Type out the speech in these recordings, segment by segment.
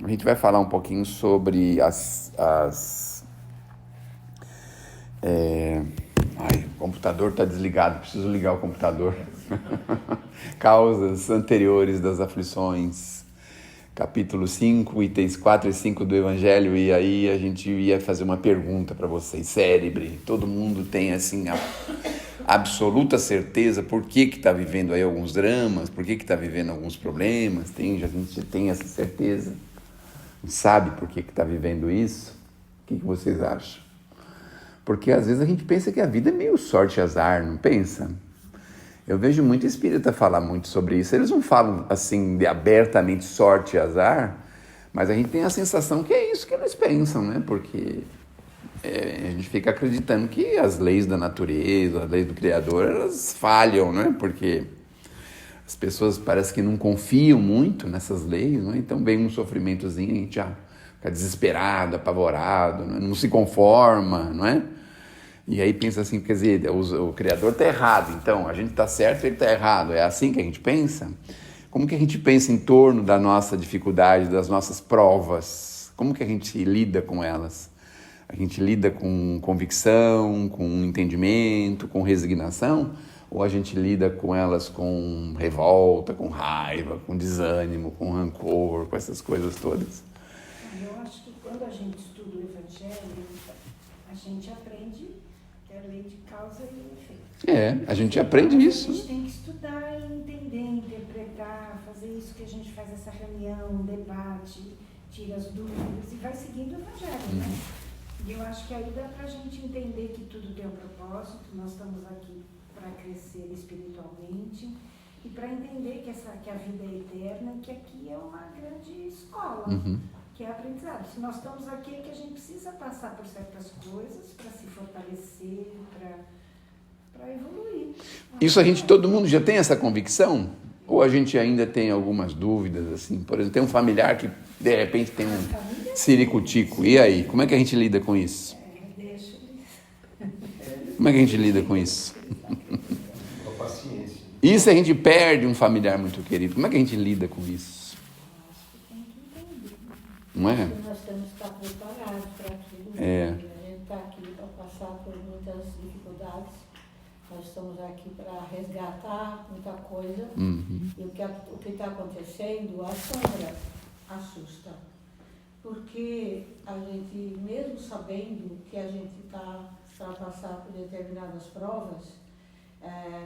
A gente vai falar um pouquinho sobre o computador está desligado, preciso ligar o computador. Causas anteriores das aflições. Capítulo 5, itens 4 e 5 do Evangelho. E aí a gente ia fazer uma pergunta para vocês. Cérebre, todo mundo tem assim a absoluta certeza por que está vivendo aí alguns dramas, por que está vivendo alguns problemas. A gente tem essa certeza. Sabe por que está vivendo isso? O que vocês acham? Porque às vezes a gente pensa que a vida é meio sorte e azar, não pensa? Eu vejo muito espírita falar muito sobre isso. Eles não falam assim de abertamente sorte e azar, mas a gente tem a sensação que é isso que eles pensam, né? Porque a gente fica acreditando que as leis da natureza, as leis do Criador, elas falham, né? Porque as pessoas parece que não confiam muito nessas leis, né? Então vem um sofrimentozinho, a gente já fica desesperado, apavorado, né? Não se conforma, não é? E aí pensa assim, quer dizer, o Criador está errado, então a gente está certo e ele está errado. É assim que a gente pensa? Como que a gente pensa em torno da nossa dificuldade, das nossas provas? Como que a gente lida com elas? A gente lida com convicção, com entendimento, com resignação? Ou a gente lida com elas com revolta, com raiva, com desânimo, com rancor, com essas coisas todas? Eu acho que quando a gente estuda o Evangelho, a gente aprende que é a lei de causa e efeito. A gente aprende isso. A gente tem que estudar e entender, interpretar, fazer isso que a gente faz essa reunião, debate, tira as dúvidas e vai seguindo o Evangelho, né? E eu acho que aí dá pra gente entender que tudo tem um propósito, nós estamos aqui para crescer espiritualmente e para entender que a vida é eterna e que aqui é uma grande escola, que é aprendizado. Se nós estamos aqui é que a gente precisa passar por certas coisas para se fortalecer, para evoluir. Isso todo mundo já tem essa convicção? Ou a gente ainda tem algumas dúvidas, assim? Por exemplo, tem um familiar que de repente tem um ciricutico. E aí, como é que a gente lida com isso? Como é que a gente lida com isso? Com paciência. E se a gente perde um familiar muito querido, como é que a gente lida com isso? Não é? Nós temos que estar preparados para aquilo. É. A gente está aqui para passar por muitas dificuldades. Nós estamos aqui para resgatar muita coisa. E o que está acontecendo assusta. Porque a gente, mesmo sabendo que a gente está para passar por determinadas provas,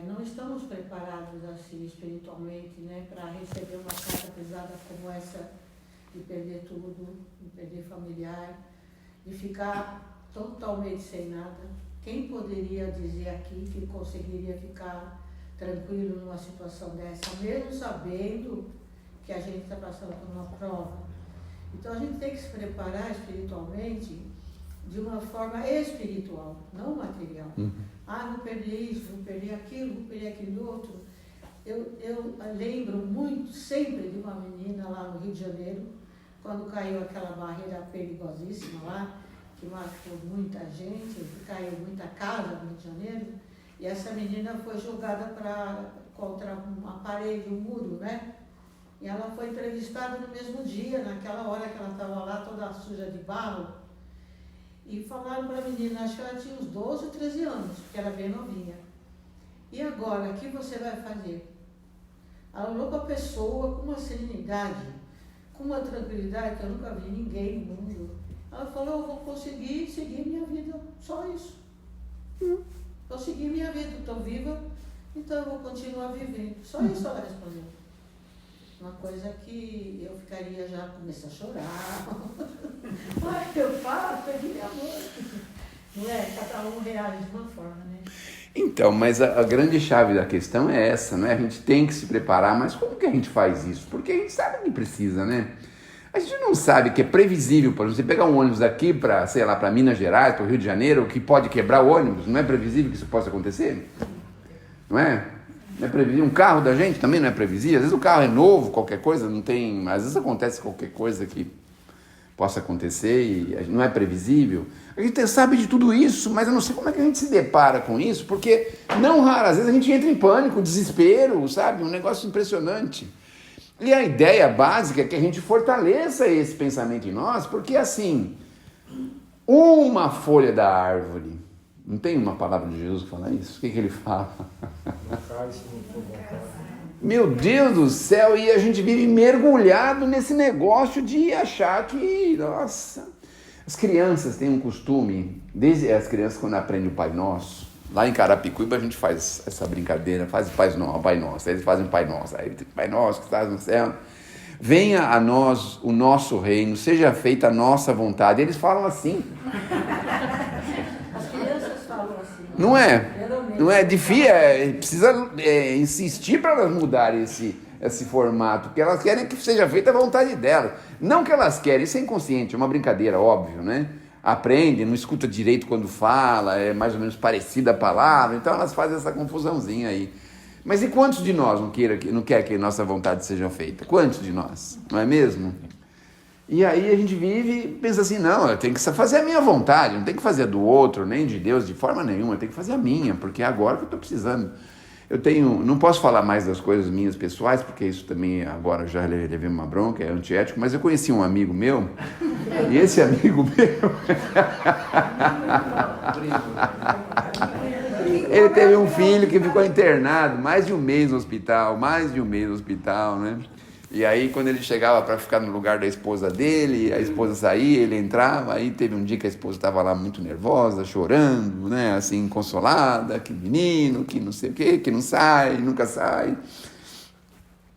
não estamos preparados assim espiritualmente, né, para receber uma carga pesada como essa, de perder tudo, de perder familiar, de ficar totalmente sem nada. Quem poderia dizer aqui que conseguiria ficar tranquilo numa situação dessa, mesmo sabendo que a gente está passando por uma prova? Então a gente tem que se preparar espiritualmente de uma forma espiritual, não material. Vou perder isso, vou perder aquilo outro. Eu lembro muito, sempre, de uma menina lá no Rio de Janeiro, quando caiu aquela barreira perigosíssima lá, que machucou muita gente, caiu muita casa no Rio de Janeiro, e essa menina foi jogada contra uma parede, um muro, né? E ela foi entrevistada no mesmo dia, naquela hora que ela estava lá toda suja de barro, e falaram para a menina, acho que ela tinha uns 12 ou 13 anos, porque era bem novinha. E agora, o que você vai fazer? Ela olhou para a pessoa com uma serenidade, com uma tranquilidade que eu nunca vi ninguém no mundo. Ela falou, eu vou conseguir seguir minha vida, só isso. Vou seguir minha vida, estou viva, então eu vou continuar vivendo. Só isso ela respondeu. Uma coisa que eu ficaria já, comecei a chorar. Ai, eu falo, perdi minha amor. Não é? Cada um reage de uma forma, né? Então, mas a grande chave da questão é essa, né? A gente tem que se preparar, mas como que a gente faz isso? Porque a gente sabe que precisa, né? A gente não sabe que é previsível, por exemplo, você pegar um ônibus daqui para, sei lá, para Minas Gerais, para o Rio de Janeiro, que pode quebrar o ônibus, não é previsível que isso possa acontecer? Não é? Não é previsível. Um carro da gente também não é previsível. Às vezes o carro é novo, qualquer coisa, não tem... Às vezes acontece qualquer coisa que possa acontecer e não é previsível. A gente sabe de tudo isso, mas eu não sei como é que a gente se depara com isso, porque não raro, às vezes a gente entra em pânico, desespero, sabe? Um negócio impressionante. E a ideia básica é que a gente fortaleça esse pensamento em nós, porque assim, uma folha da árvore, não tem uma palavra de Jesus que fala isso? O que ele fala? Meu Deus do céu, e a gente vive mergulhado nesse negócio de achar que, nossa... As crianças têm um costume, desde as crianças quando aprendem o Pai Nosso, lá em Carapicuíba a gente faz essa brincadeira, faz o Pai Nosso, aí eles fazem o Pai Nosso, aí Pai Nosso que estás no céu, venha a nós o nosso reino, seja feita a nossa vontade, eles falam assim. As crianças falam assim. Não é? Não é difícil, precisa insistir para elas mudarem esse formato, porque elas querem que seja feita a vontade delas. Não que elas querem, isso é inconsciente, é uma brincadeira, óbvio, né? Aprende, não escuta direito quando fala, é mais ou menos parecida a palavra, então elas fazem essa confusãozinha aí. Mas e quantos de nós não quer que a nossa vontade seja feita? Quantos de nós? Não é mesmo? E aí a gente vive e pensa assim, não, eu tenho que fazer a minha vontade, não tem que fazer a do outro, nem de Deus, de forma nenhuma, eu tenho que fazer a minha, porque é agora que eu estou precisando. Não posso falar mais das coisas minhas pessoais, porque isso também agora já levei uma bronca, é antiético, mas eu conheci um amigo meu, e esse amigo meu, ele teve um filho que ficou internado, mais de um mês no hospital, né? E aí quando ele chegava para ficar no lugar da esposa dele, a esposa saía, ele entrava, aí teve um dia que a esposa estava lá muito nervosa, chorando, né, assim, inconsolada, que menino, que não sei o quê, que não sai, nunca sai.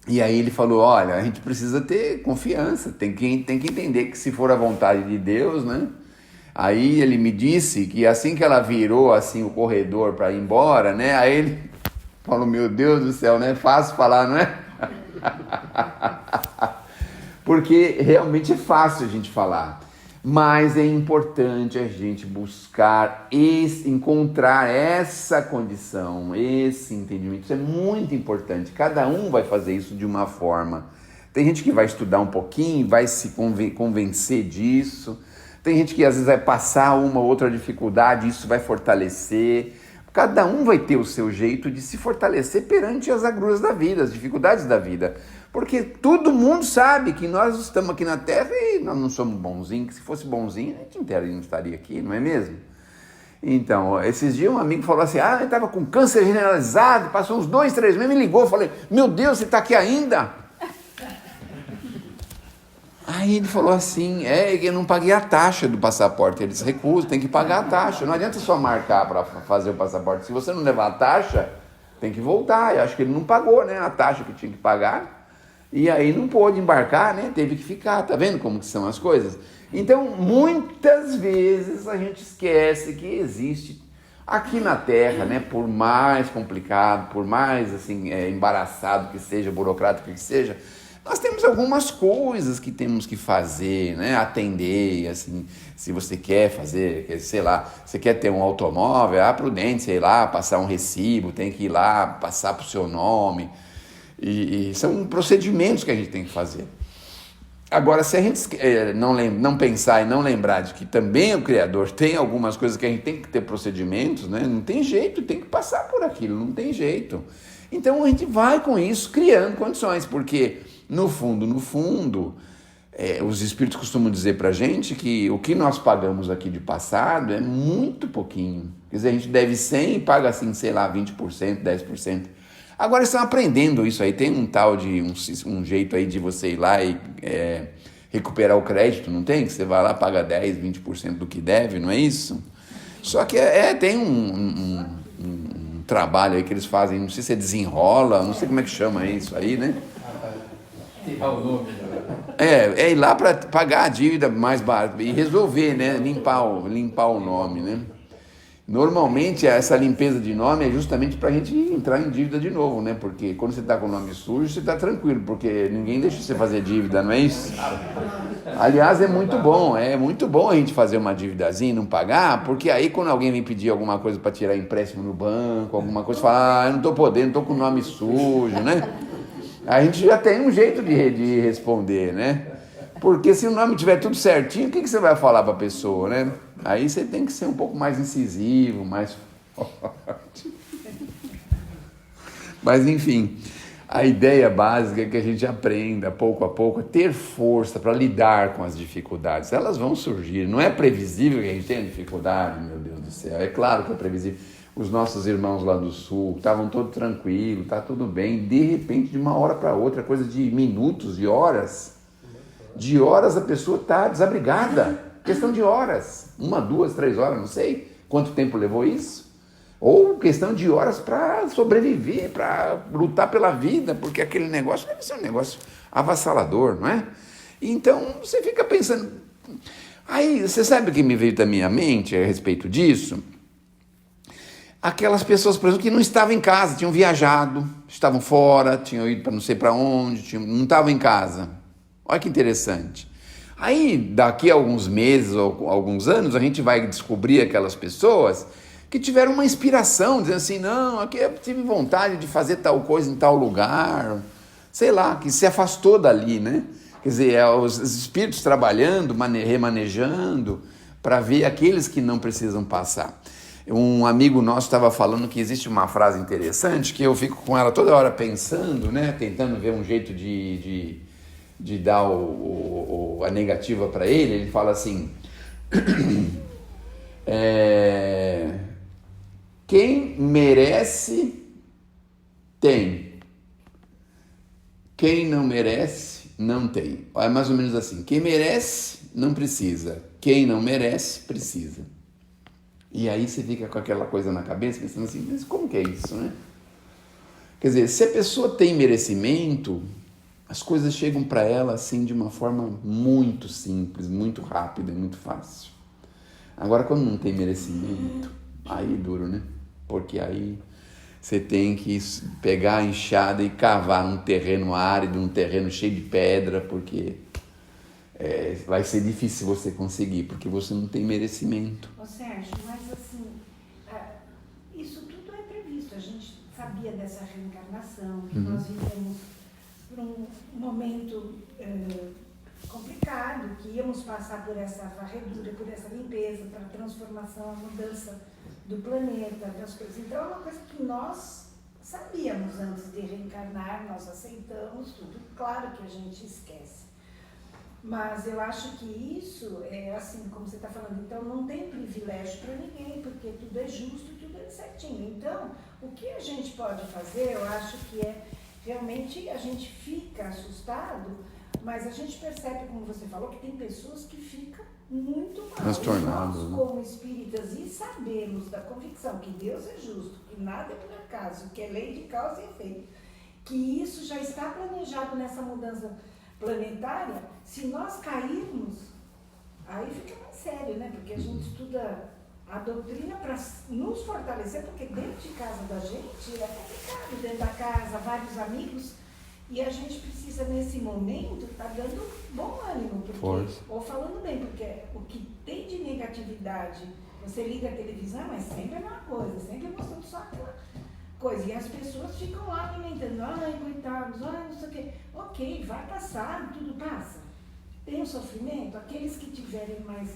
E aí ele falou, olha, a gente precisa ter confiança, tem que entender que se for a vontade de Deus, né? Aí ele me disse que assim que ela virou assim o corredor para ir embora, né, aí ele falou, meu Deus do céu, não é fácil falar, não é? Porque realmente é fácil a gente falar, mas é importante a gente buscar encontrar essa condição, esse entendimento. Isso é muito importante. Cada um vai fazer isso de uma forma. Tem gente que vai estudar um pouquinho, vai se convencer disso. Tem gente que às vezes vai passar uma ou outra dificuldade, isso vai fortalecer. Cada um vai ter o seu jeito de se fortalecer perante as agruras da vida, as dificuldades da vida. Porque todo mundo sabe que nós estamos aqui na Terra e nós não somos bonzinhos, que se fosse bonzinho, a gente não estaria aqui, não é mesmo? Então, esses dias um amigo falou assim, ele estava com câncer generalizado, passou uns 2, 3 meses, me ligou, eu falei, meu Deus, você está aqui ainda? Aí ele falou assim, eu não paguei a taxa do passaporte, eles recusam, tem que pagar a taxa, não adianta só marcar para fazer o passaporte, se você não levar a taxa, tem que voltar, eu acho que ele não pagou, né, a taxa que tinha que pagar, e aí não pôde embarcar, né, teve que ficar, tá vendo como que são as coisas? Então, muitas vezes a gente esquece que existe aqui na Terra, né, por mais complicado, por mais assim, embaraçado que seja, burocrático que seja, nós temos algumas coisas que temos que fazer, né? Atender, assim, se você quer fazer, sei lá, você quer ter um automóvel, prudente, sei lá, passar um recibo, tem que ir lá, passar para o seu nome, e são procedimentos que a gente tem que fazer. Agora, se a gente não pensar e não lembrar de que também o Criador tem algumas coisas que a gente tem que ter procedimentos, né? Não tem jeito, tem que passar por aquilo, não tem jeito. Então a gente vai com isso criando condições, porque no fundo, os espíritos costumam dizer pra gente que o que nós pagamos aqui de passado é muito pouquinho. Quer dizer, a gente deve 100 e paga assim, sei lá, 20%, 10%. Agora estão aprendendo isso aí, tem um tal de um jeito aí de você ir lá e recuperar o crédito, não tem? Que você vai lá, paga 10, 20% do que deve, não é isso? Só que tem um trabalho aí que eles fazem, não sei se desenrola, não sei como é que chama isso aí, né? Ir lá para pagar a dívida mais barata e resolver, né? Limpar o nome, né? Normalmente essa limpeza de nome é justamente para a gente entrar em dívida de novo, né? Porque quando você está com o nome sujo, você está tranquilo, porque ninguém deixa você fazer dívida, não é isso? Aliás, é muito bom a gente fazer uma dívidazinha e não pagar, porque aí quando alguém vem pedir alguma coisa para tirar empréstimo no banco, alguma coisa, fala, eu não estou podendo, estou com o nome sujo, né? A gente já tem um jeito de responder, né? Porque se o nome tiver tudo certinho, o que você vai falar para a pessoa, né? Aí você tem que ser um pouco mais incisivo, mais forte. Mas enfim, A ideia básica é que a gente aprenda, pouco a pouco, a ter força para lidar com as dificuldades. Elas vão surgir. Não é previsível que a gente tenha dificuldade, meu Deus do céu. É claro que é previsível. Os nossos irmãos lá do Sul estavam todos tranquilos, tá tudo bem. De repente, de uma hora para outra, coisa de minutos, de horas a pessoa está desabrigada. Questão de horas. 1, 2, 3 horas, não sei quanto tempo levou isso. Ou questão de horas para sobreviver, para lutar pela vida, porque aquele negócio deve ser um negócio avassalador, não é? Então, você fica pensando... Aí, você sabe o que me veio da minha mente a respeito disso? Aquelas pessoas, por exemplo, que não estavam em casa, tinham viajado, estavam fora, tinham ido para não sei para onde, não estavam em casa. Olha que interessante. Aí, daqui a alguns meses ou alguns anos, a gente vai descobrir aquelas pessoas que tiveram uma inspiração, dizendo assim, não, aqui eu tive vontade de fazer tal coisa em tal lugar, sei lá, que se afastou dali, né? Quer dizer, os espíritos trabalhando, remanejando, para ver aqueles que não precisam passar. Um amigo nosso estava falando que existe uma frase interessante, que eu fico com ela toda hora pensando, né? Tentando ver um jeito de dar a negativa para ele. Ele fala assim... Quem merece, tem. Quem não merece, não tem. É mais ou menos assim. Quem merece, não precisa. Quem não merece, precisa. E aí você fica com aquela coisa na cabeça, pensando assim, mas como que é isso, né? Quer dizer, se a pessoa tem merecimento, as coisas chegam para ela assim de uma forma muito simples, muito rápida, muito fácil. Agora, quando não tem merecimento, aí é duro, né? Porque aí você tem que pegar a enxada e cavar um terreno árido, um terreno cheio de pedra, porque vai ser difícil você conseguir, porque você não tem merecimento. Ô Sérgio, mas assim, isso tudo é previsto. A gente sabia dessa reencarnação, que nós vivemos por um momento complicado, que íamos passar por essa varredura, por essa limpeza, para a transformação, a mudança do planeta, das coisas. Então é uma coisa que nós sabíamos antes de reencarnar, nós aceitamos tudo. Claro que a gente esquece. Mas eu acho que isso é assim, como você está falando, então não tem privilégio para ninguém, porque tudo é justo, tudo é certinho. Então, o que a gente pode fazer, eu acho que é realmente a gente fica assustado, mas a gente percebe, como você falou, que tem pessoas que ficam muito mal. Transtornados, nós, né? como espíritas, e sabemos da convicção que Deus é justo, que nada é por acaso, que é lei de causa e efeito, que isso já está planejado nessa mudança planetária. Se nós cairmos, aí fica mais sério, né? Porque a gente estuda a doutrina para nos fortalecer, porque dentro de casa da gente é complicado, dentro da casa, vários amigos, e a gente precisa, nesse momento, estar dando bom ânimo, porque, Força. ou falando bem, porque o que tem de negatividade, você liga a televisão, é sempre a mesma coisa, sempre mostrando só aquela coisa, e as pessoas ficam lá alimentando, ai, coitados, ai, não sei o quê. Ok, vai passar, tudo passa. Tem um sofrimento, aqueles que tiverem mais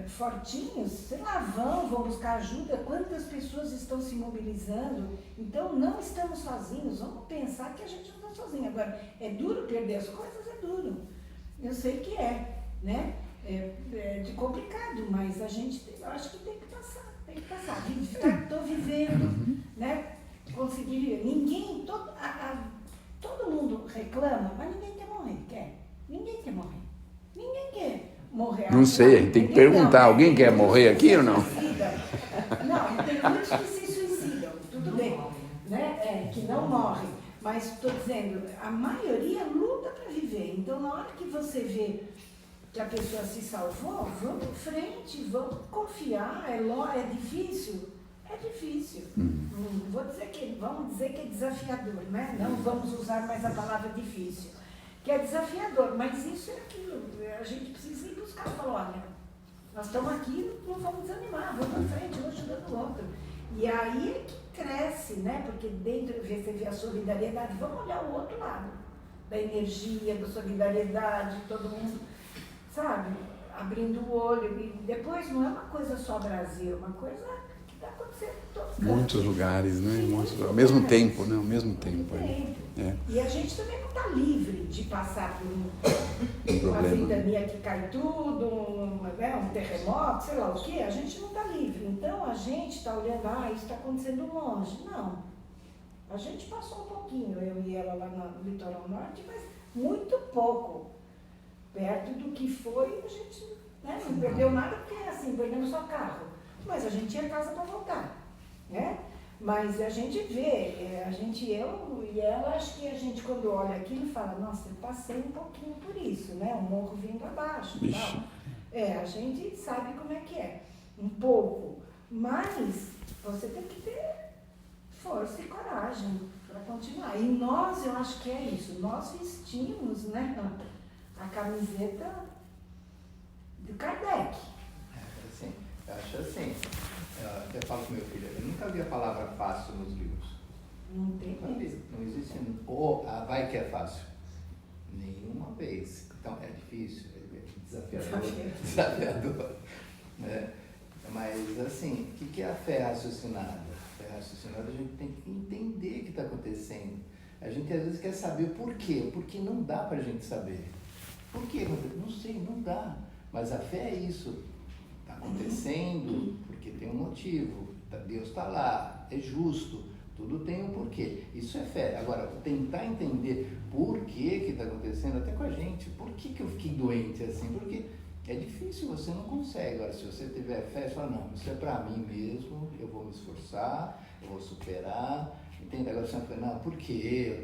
fortinhos, sei lá, vão buscar ajuda. Quantas pessoas estão se mobilizando? Então, não estamos sozinhos, vamos pensar que a gente não está sozinho. Agora, é duro perder as coisas? É duro. Eu sei que né? É de complicado, mas a gente, eu acho que tem que passar. Tem que passar. Estou vivendo, né? Conseguir. Ninguém, todo mundo reclama, mas ninguém quer morrer, quer? Ninguém quer morrer. Ninguém quer morrer. Não sei, a gente tem que perguntar, alguém quer morrer aqui ou não? Não, tem muitos que se suicidam, tudo bem, né? Que não morrem. Mas estou dizendo, a maioria luta para viver. Então, na hora que você vê que a pessoa se salvou, vamos em frente, vamos confiar. É difícil? É difícil. Vamos dizer que é desafiador, né? Não vamos usar mais a palavra difícil. Que é desafiador, mas isso é aquilo. A gente precisa ir buscar e falar, olha, nós estamos aqui, não vamos desanimar, vamos em frente, um ajudando o outro. E aí é que cresce, né? Porque dentro você vê a solidariedade, vamos olhar o outro lado, da energia, da solidariedade, todo mundo, sabe, abrindo o olho. E depois não é uma coisa só Brasil, é uma coisa que está acontecendo em todos Muitos lugares, né? Ao mesmo tempo, né? Ao mesmo tempo. É. E a gente também não está livre de passar por uma problema. ventania que cai tudo, um terremoto, sei lá o quê. A gente não está livre. Então a gente está olhando, isso está acontecendo longe. Não. A gente passou um pouquinho, eu e ela lá no litoral norte, mas muito pouco. Perto do que foi, a gente não perdeu nada, porque assim, perdemos só carro. Mas a gente tinha casa para voltar, né? Mas a gente vê, eu e ela, acho que a gente quando olha aquilo fala, nossa, eu passei um pouquinho por isso, né? O morro vindo abaixo. A gente sabe como é que é, um pouco. Mas você tem que ter força e coragem para continuar. E nós, eu acho que é isso, nós vestimos, né, a camiseta do Kardec. Eu acho assim, eu até falo com meu filho, eu nunca vi a palavra fácil nos livros. Não tem mesmo. Não existe, vai que é fácil. Nenhuma vez. Então é difícil, é desafiador. Né? Mas assim, o que é a fé raciocinada? A fé raciocinada a gente tem que entender o que está acontecendo. A gente às vezes quer saber o porquê, porque não dá para a gente saber. Por quê? Não sei, não dá. Mas a fé é isso. Está acontecendo porque tem um motivo. Deus está lá, é justo. Tudo tem um porquê. Isso é fé. Agora, tentar entender por que está acontecendo, até com a gente. Por que eu fiquei doente assim? Porque é difícil, você não consegue. Agora, se você tiver fé, você fala, não, isso é para mim mesmo, eu vou me esforçar, eu vou superar. Entende? Agora você fala, não, por quê?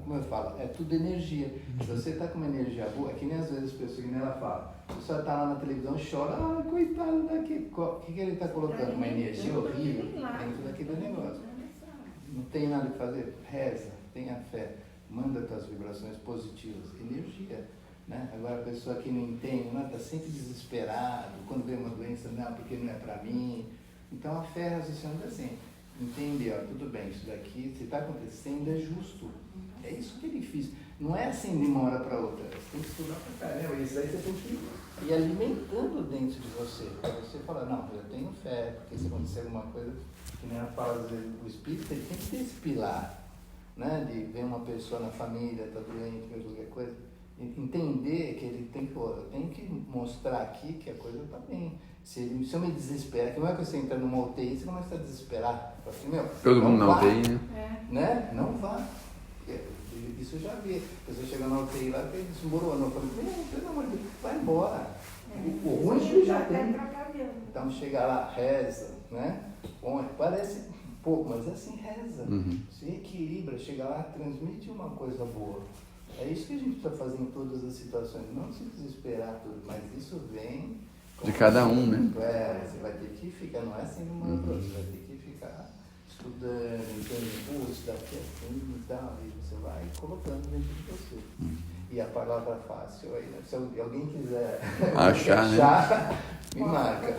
Como eu falo, é tudo energia. Se você está com uma energia boa, é que nem às vezes as pessoas, que nem ela fala, a pessoa está lá na televisão, chora, coitado daqui. O que ele está colocando? Uma energia horrível dentro daquele negócio. Não tem nada que fazer? Reza, tenha fé, manda tuas vibrações positivas, energia. Né? Agora a pessoa que não entende, está sempre desesperado, quando vem uma doença, não, porque não é para mim. Então a fé raciocinando assim. Entender, tudo bem, isso daqui, se está acontecendo, é justo. É isso que é difícil. Não é assim de uma hora para outra. Você tem que estudar para caramba. Isso aí você tem que ir alimentando dentro de você. Para você falar, não, eu tenho fé, porque se acontecer alguma coisa, que nem ela fala, às vezes, o espírito ele tem que ter esse pilar, né? De ver uma pessoa na família, está doente, ver qualquer coisa. Entender que ele tem que, eu tenho que mostrar aqui que a coisa está bem. Se eu me desesperar, que não é que você entra numa UTI, você começa a desesperar. Assim, todo mundo na UTI, né? Não vá. Isso eu já vi. A pessoa chega na UTI lá e desmoronou. Eu falei, pelo amor de Deus, vai embora. O ruim que já tem. Então chega lá, reza, né? Parece pouco, mas assim, reza. Se equilibra, chega lá, transmite uma coisa boa. É isso que a gente precisa fazer em todas as situações. Não se desesperar tudo, mas isso vem... De cada um, né? Você vai ter que ficar, não é assim de uma outra, você vai ter que ficar estudando, entendendo, isso daqui é assim e tal, e você vai colocando dentro de você. E a palavra fácil aí, né? Se alguém quiser achar, me marca.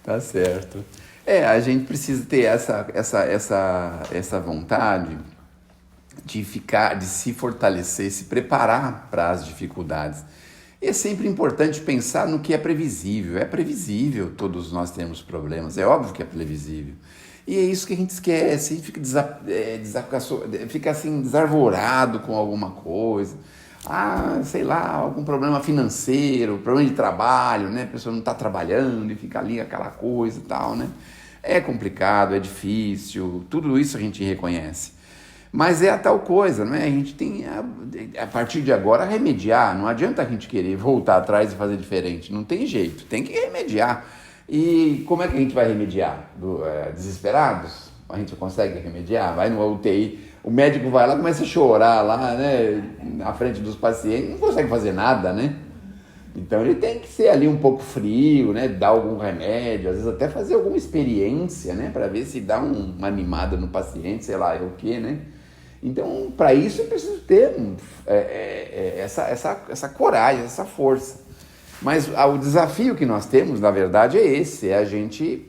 Tá certo. A gente precisa ter essa vontade de se fortalecer, se preparar para as dificuldades. E é sempre importante pensar no que é previsível. É previsível, todos nós temos problemas, é óbvio que é previsível. E é isso que a gente esquece, fica assim desarvorado com alguma coisa. Sei lá, algum problema financeiro, problema de trabalho, né? A pessoa não está trabalhando e fica ali aquela coisa e tal, né? É complicado, é difícil, tudo isso a gente reconhece. Mas é a tal coisa, né? A gente tem, a partir de agora, remediar. Não adianta a gente querer voltar atrás e fazer diferente. Não tem jeito, tem que remediar. E como é que a gente vai remediar? Desesperados? A gente consegue remediar? Vai no UTI, o médico vai lá, começa a chorar lá, né? Na frente dos pacientes, não consegue fazer nada, né? Então ele tem que ser ali um pouco frio, né? Dar algum remédio, às vezes até fazer alguma experiência, né? Para ver se dá uma animada no paciente, sei lá, é o quê, né? Então, para isso eu preciso ter essa coragem, essa força. Mas o desafio que nós temos, na verdade, é esse, é a gente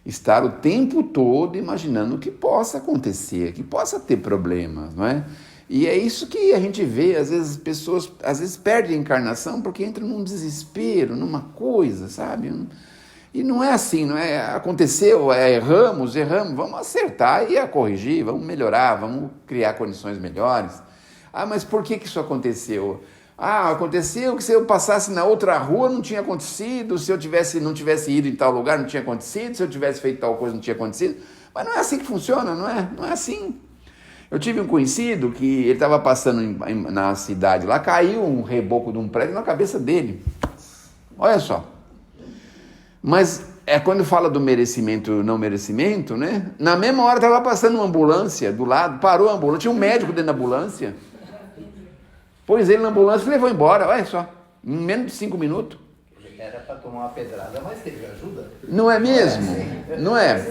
estar o tempo todo imaginando que possa acontecer, que possa ter problemas, não é? E é isso que a gente vê, às vezes, pessoas perdem a encarnação porque entram num desespero, numa coisa, sabe? E não é assim, não é? Aconteceu, erramos, vamos acertar e corrigir, vamos melhorar, vamos criar condições melhores. Ah, mas por que isso aconteceu? Ah, aconteceu que se eu passasse na outra rua não tinha acontecido, se eu não tivesse ido em tal lugar não tinha acontecido, se eu tivesse feito tal coisa não tinha acontecido. Mas não é assim que funciona, não é? Não é assim. Eu tive um conhecido que ele estava passando na cidade lá, caiu um reboco de um prédio na cabeça dele. Olha só. Mas quando fala do merecimento e não merecimento, né? Na mesma hora estava passando uma ambulância do lado, parou a ambulância, tinha um médico dentro da ambulância. Pôs ele na ambulância e levou embora, olha só, em menos de 5 minutos. Era para tomar uma pedrada, mas teve ajuda. Não é mesmo? Não é?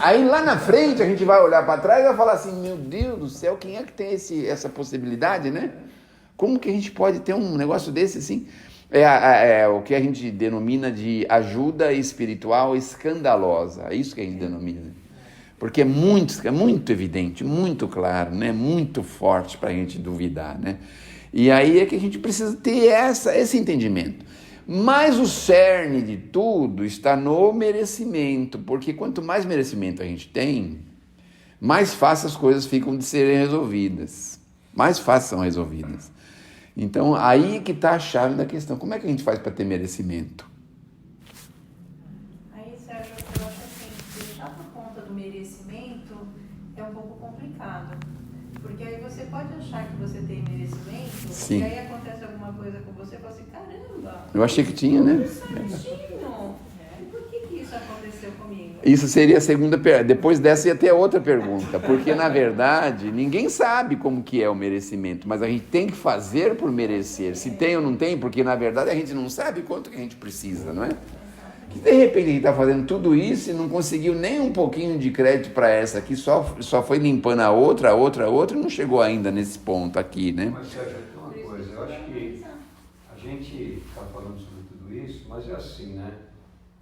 Aí lá na frente a gente vai olhar para trás e vai falar assim, meu Deus do céu, quem é que tem essa possibilidade, né? Como que a gente pode ter um negócio desse assim? É o que a gente denomina de ajuda espiritual escandalosa, é isso que a gente denomina. Porque é muito evidente, muito claro, né? Muito forte para a gente duvidar, né? E aí é que a gente precisa ter esse entendimento. Mas o cerne de tudo está no merecimento, porque quanto mais merecimento a gente tem, mais fácil as coisas ficam de serem resolvidas, mais fácil são resolvidas. Então, aí que está a chave da questão. Como é que a gente faz para ter merecimento? Aí, Sérgio, eu acho assim, deixar por conta do merecimento é um pouco complicado. Porque aí você pode achar que você tem merecimento, Sim. E aí acontece alguma coisa com você e fala assim, caramba, Eu achei que tinha, né? certinho. E por que isso aconteceu comigo? Isso seria a segunda pergunta. Depois dessa ia ter outra pergunta. Porque, na verdade, ninguém sabe como que é o merecimento, mas a gente tem que fazer por merecer. Se tem ou não tem, porque, na verdade, a gente não sabe quanto que a gente precisa, não é? Que, de repente, a gente está fazendo tudo isso e não conseguiu nem um pouquinho de crédito para essa aqui, só foi limpando a outra, e não chegou ainda nesse ponto aqui, né? Mas, Sérgio, tem uma coisa, eu acho que a gente está falando sobre tudo isso, mas é assim, né?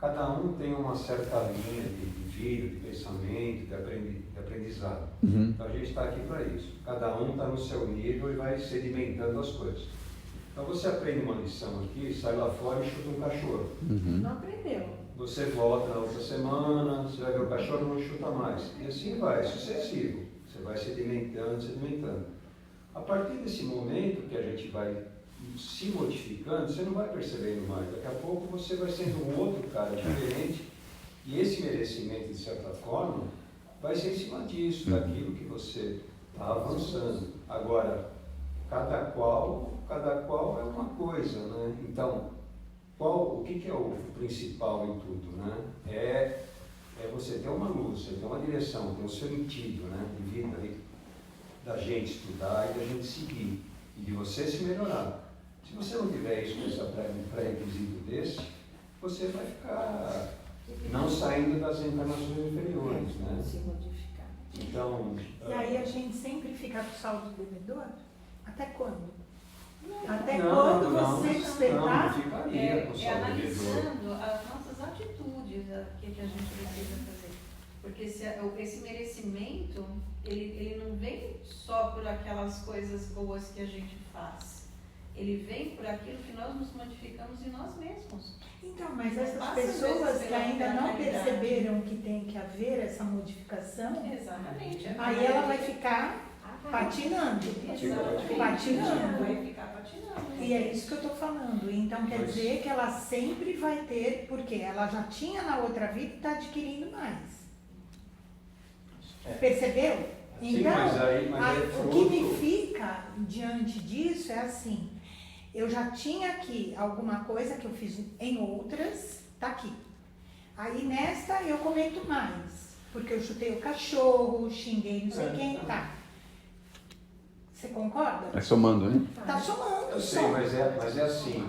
Cada um tem uma certa linha de vida, de pensamento, de aprendizado. Uhum. Então a gente está aqui para isso. Cada um está no seu nível e vai sedimentando as coisas. Então você aprende uma lição aqui, sai lá fora e chuta um cachorro. Uhum. Não aprendeu. Você volta na outra semana, você vai ver o cachorro não chuta mais. E assim vai, sucessivo. Você vai sedimentando. A partir desse momento que a gente vai se modificando, você não vai percebendo mais. Daqui a pouco você vai sendo um outro cara diferente. E esse merecimento, de certa forma, vai ser em cima disso, daquilo que você está avançando. Agora, cada qual é uma coisa, né? Então, o que é o principal em tudo, né? É você ter uma luz, você ter uma direção, ter um sentido, né? De vida, da gente estudar e da gente seguir, e de você se melhorar. Se você não tiver isso com esse pré-requisito desse, você vai ficar não saindo das encarnações inferiores, né? Se modificar. Então... E aí a gente sempre fica com saldo devedor? Até quando? Até Não, quando não, você despertar? Não ficaria com saldo devedor. Analisando as nossas atitudes que a gente precisa fazer. Porque esse merecimento, ele não vem só por aquelas coisas boas que a gente faz. Ele vem por aquilo que nós nos modificamos em nós mesmos. Então, mas essas Passa pessoas vezes que pela ainda não realidade. perceberam que tem que haver essa modificação, Exatamente. aí ela vai ficar patinando. Exatamente. Patinando. Vai ficar patinando. E é isso que eu estou falando. Então quer dizer que ela sempre vai ter, porque ela já tinha na outra vida e está adquirindo mais. Percebeu? Sim, Então, mas aí o que me fica diante disso é assim, eu já tinha aqui alguma coisa que eu fiz em outras, tá aqui. Aí nesta eu comento mais, porque eu chutei o cachorro, xinguei não sei quem, tá. Você concorda? É somando, né? Tá somando. Eu sei, mas é assim.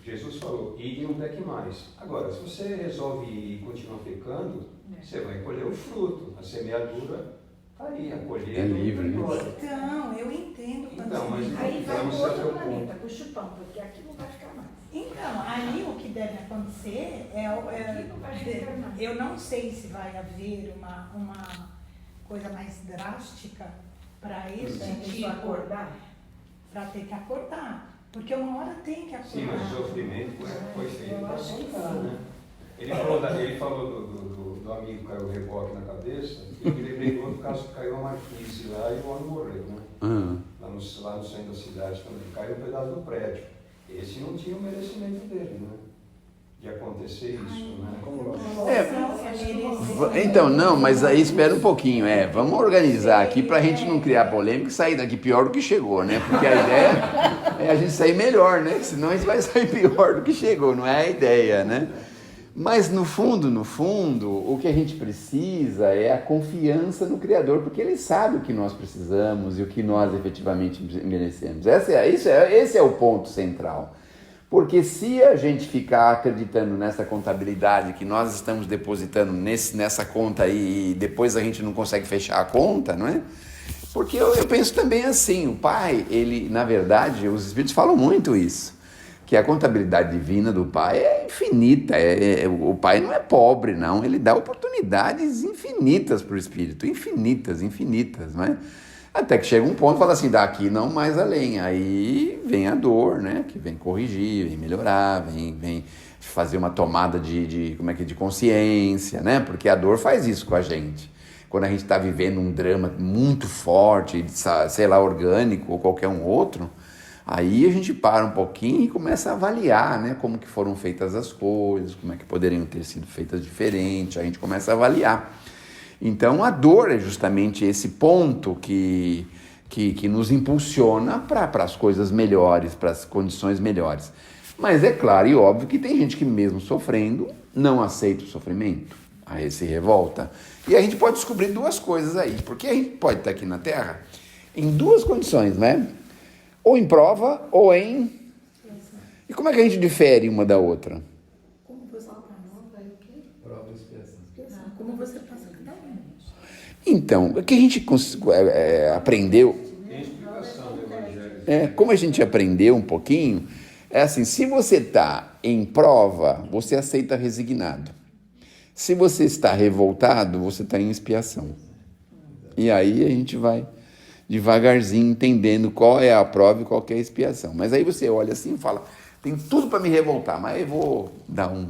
Jesus falou, ide e não peque mais. Agora, se você resolve ir e continuar pecando, você vai colher o fruto. A semeadura está aí, a colheita. É livre, né? Então, eu entendo quando Então, mas você diz. Aí vai vamos pro até outro o planeta, ponto. pro chupão, porque aqui não vai ficar mais. Então, aí o que deve acontecer eu não sei se vai haver uma coisa mais drástica para esse tipo, acordar. para ter que acordar. Porque uma hora tem que acordar. Sim, mas o sofrimento foi feito para acordar, né? Ele falou do amigo que caiu o reboque na cabeça, e me lembrei do outro caso que caiu a marquise lá e o homem morreu, né? Lá no centro da cidade também. Caiu um pedaço do prédio. Esse não tinha o merecimento dele, né? De acontecer isso, né? Então, não, mas aí espera um pouquinho, vamos organizar aqui pra gente não criar polêmica e sair daqui pior do que chegou, né? Porque a ideia é a gente sair melhor, né? Senão a gente vai sair pior do que chegou, não é a ideia, né? Mas no fundo, o que a gente precisa é a confiança no Criador, porque Ele sabe o que nós precisamos e o que nós efetivamente merecemos. Esse é o ponto central. Porque se a gente ficar acreditando nessa contabilidade que nós estamos depositando nessa conta aí e depois a gente não consegue fechar a conta, não é? Porque eu penso também assim, o Pai, ele, na verdade, os Espíritos falam muito isso, que a contabilidade divina do Pai é infinita, o Pai não é pobre, não, ele dá oportunidades infinitas para o Espírito, infinitas, não é? Até que chega um ponto e fala assim, daqui não mais além, aí vem a dor, né, que vem corrigir, vem melhorar, vem fazer uma tomada de consciência, né, porque a dor faz isso com a gente. Quando a gente está vivendo um drama muito forte, sei lá, orgânico ou qualquer um outro, aí a gente para um pouquinho e começa a avaliar, né, como que foram feitas as coisas, como é que poderiam ter sido feitas diferente, a gente começa a avaliar. Então a dor é justamente esse ponto que nos impulsiona para as coisas melhores, para as condições melhores. Mas é claro e óbvio que tem gente que mesmo sofrendo não aceita o sofrimento, aí se revolta. E a gente pode descobrir duas coisas aí, porque a gente pode estar aqui na Terra em duas condições, né? Ou em prova ou em... E como é que a gente difere uma da outra? Como você passa prova e o quê? Prova e expiação. Como você passa cada um. Então, o que a gente aprendeu, Tem explicação do Evangelho. como a gente aprendeu um pouquinho, é assim, se você está em prova, você aceita resignado. Se você está revoltado, você está em expiação. E aí a gente vai devagarzinho entendendo qual é a prova e qual que é a expiação. Mas aí você olha assim e fala, tem tudo para me revoltar, mas eu vou dar um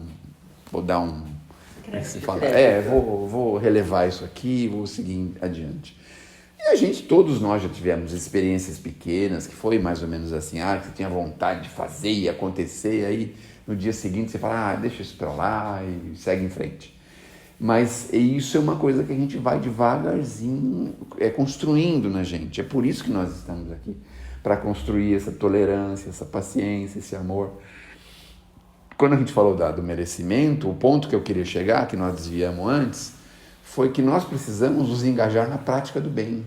como é que se fala? Vou relevar isso aqui, vou seguir adiante. E todos nós já tivemos experiências pequenas, que foi mais ou menos assim, que você tinha vontade de fazer e acontecer, aí no dia seguinte você fala, deixa isso para lá e segue em frente. Mas isso é uma coisa que a gente vai devagarzinho construindo na gente. É por isso que nós estamos aqui, para construir essa tolerância, essa paciência, esse amor. Quando a gente falou do merecimento, o ponto que eu queria chegar, que nós desviamos antes, foi que nós precisamos nos engajar na prática do bem.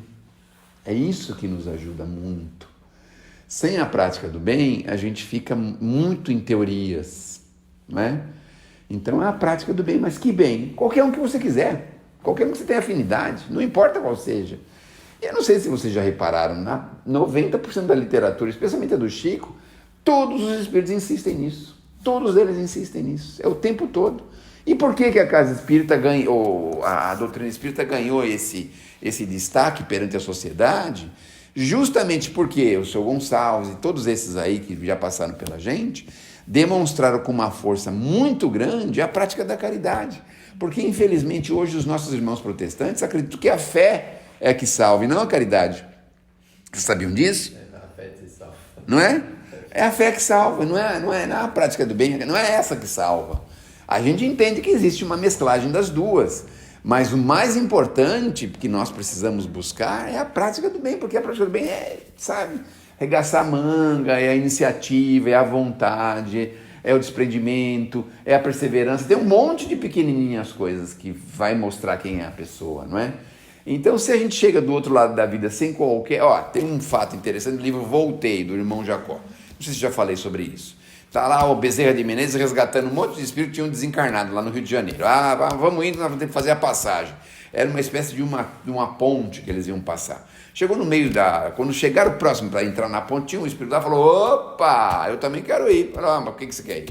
É isso que nos ajuda muito. Sem a prática do bem, a gente fica muito em teorias, não é? Então é a prática do bem, mas que bem? Qualquer um que você quiser, qualquer um que você tenha afinidade, não importa qual seja. Eu não sei se vocês já repararam, 90% da literatura, especialmente a do Chico, todos os espíritos insistem nisso. Todos eles insistem nisso, é o tempo todo. E por que a Casa Espírita ganhou, a doutrina espírita ganhou esse destaque perante a sociedade? Justamente porque o Sr. Gonçalves e todos esses aí que já passaram pela gente, demonstraram com uma força muito grande a prática da caridade. Porque, infelizmente, hoje os nossos irmãos protestantes acreditam que a fé é que salva e não a caridade. Vocês sabiam disso? A fé te salva. Não é? É a fé que salva, não é a prática do bem, não é essa que salva. A gente entende que existe uma mesclagem das duas, mas o mais importante que nós precisamos buscar é a prática do bem, porque a prática do bem regaçar a manga, é a iniciativa, é a vontade, é o desprendimento, é a perseverança, tem um monte de pequenininhas coisas que vai mostrar quem é a pessoa, não é? Então, se a gente chega do outro lado da vida sem qualquer... tem um fato interessante no livro Voltei, do irmão Jacó. Não sei se já falei sobre isso. Está lá o Bezerra de Menezes resgatando um monte de espíritos que tinham desencarnado lá no Rio de Janeiro. Vamos indo, nós vamos ter que fazer a passagem. Era uma espécie de uma ponte que eles iam passar. Chegou no meio quando chegaram próximo para entrar na ponte, tinha um espírito lá e falou, opa, eu também quero ir. Falou, mas por que você quer ir?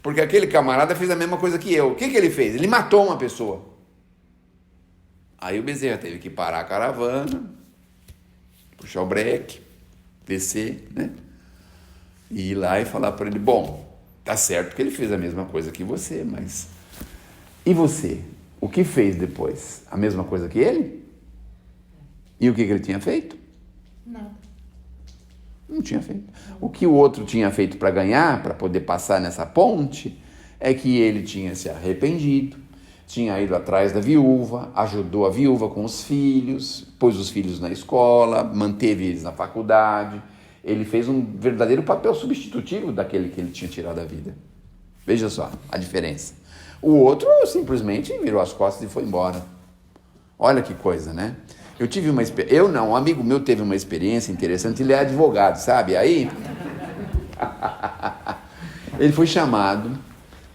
Porque aquele camarada fez a mesma coisa que eu. O que ele fez? Ele matou uma pessoa. Aí o Bezerra teve que parar a caravana, puxar o breque, descer, né? E ir lá e falar para ele, bom, tá certo que ele fez a mesma coisa que você, mas E você? O que fez depois? A mesma coisa que ele? E o que ele tinha feito? Não tinha feito. O que o outro tinha feito para ganhar, para poder passar nessa ponte, é que ele tinha se arrependido, tinha ido atrás da viúva, ajudou a viúva com os filhos, pôs os filhos na escola, manteve eles na faculdade. Ele fez um verdadeiro papel substitutivo daquele que ele tinha tirado da vida. Veja só a diferença. O outro simplesmente virou as costas e foi embora. Olha que coisa, né? Eu tive uma experiência, um amigo meu teve uma experiência interessante, ele é advogado, sabe? Aí, ele foi chamado,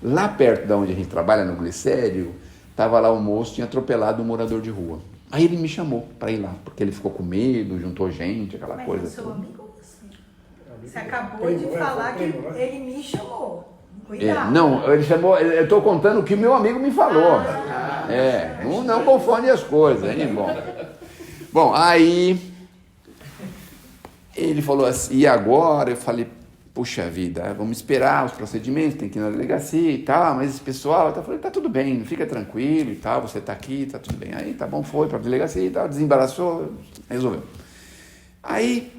lá perto de onde a gente trabalha, no Glicério, estava lá o moço, tinha atropelado um morador de rua. Aí ele me chamou para ir lá, porque ele ficou com medo, juntou gente, aquela coisa. Mas eu sou amigo ou você? Você acabou de falar que ele me chamou. Cuidado. Não, ele chamou, eu estou contando o que meu amigo me falou. Não confunde as coisas, hein? Bom, aí ele falou assim, e agora? Eu falei, puxa vida, vamos esperar os procedimentos, tem que ir na delegacia e tal, mas esse pessoal, eu falei, tá tudo bem, fica tranquilo e tal, você tá aqui, tá tudo bem. Aí tá bom, foi pra delegacia e tal, desembaraçou, resolveu. Aí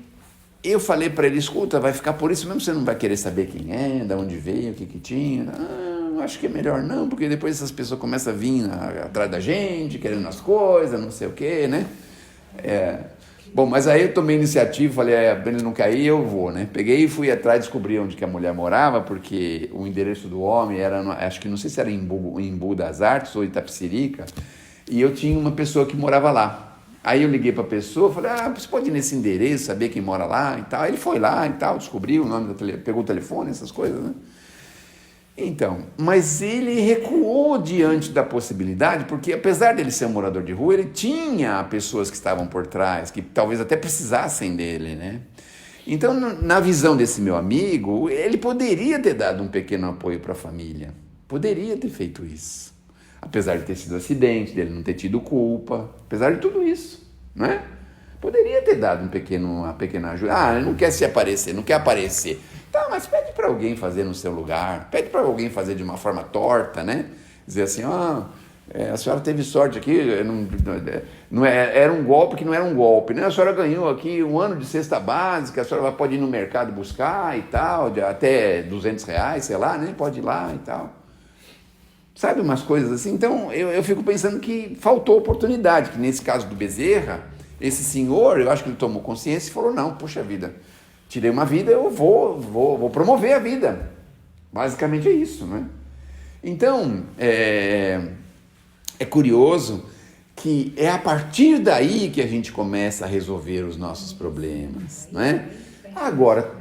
eu falei para ele, escuta, vai ficar por isso mesmo, você não vai querer saber quem é, de onde veio, o que tinha. Acho que é melhor não, porque depois essas pessoas começam a vir atrás da gente, querendo as coisas, não sei o quê, né? Bom, mas aí eu tomei iniciativa, falei, ele não quer ir, eu vou, né? Peguei e fui atrás, descobri onde que a mulher morava, porque o endereço do homem era, acho que não sei se era em Embu das Artes ou Itapecerica, e eu tinha uma pessoa que morava lá. Aí eu liguei para a pessoa, falei, você pode ir nesse endereço, saber quem mora lá e tal. Aí ele foi lá e tal, descobriu o nome, pegou o telefone, essas coisas, né? Então, mas ele recuou diante da possibilidade, porque apesar dele ser um morador de rua, ele tinha pessoas que estavam por trás, que talvez até precisassem dele, né? Então, na visão desse meu amigo, ele poderia ter dado um pequeno apoio para a família, poderia ter feito isso, apesar de ter sido acidente, dele não ter tido culpa, apesar de tudo isso, né? Poderia ter dado uma pequena ajuda. Ele não quer se aparecer, não quer aparecer. Tá, mas pede para alguém fazer no seu lugar, pede para alguém fazer de uma forma torta, né? Dizer assim, a senhora teve sorte aqui, era um golpe que não era um golpe, né? A senhora ganhou aqui 1 ano de cesta básica, a senhora pode ir no mercado buscar e tal, até R$200, sei lá, né? Pode ir lá e tal. Sabe, umas coisas assim. Então, eu fico pensando que faltou oportunidade, que nesse caso do Bezerra, esse senhor, eu acho que ele tomou consciência e falou, não, puxa vida, tirei uma vida, eu vou promover a vida. Basicamente é isso, né? Então, é curioso que é a partir daí que a gente começa a resolver os nossos problemas, né? Agora,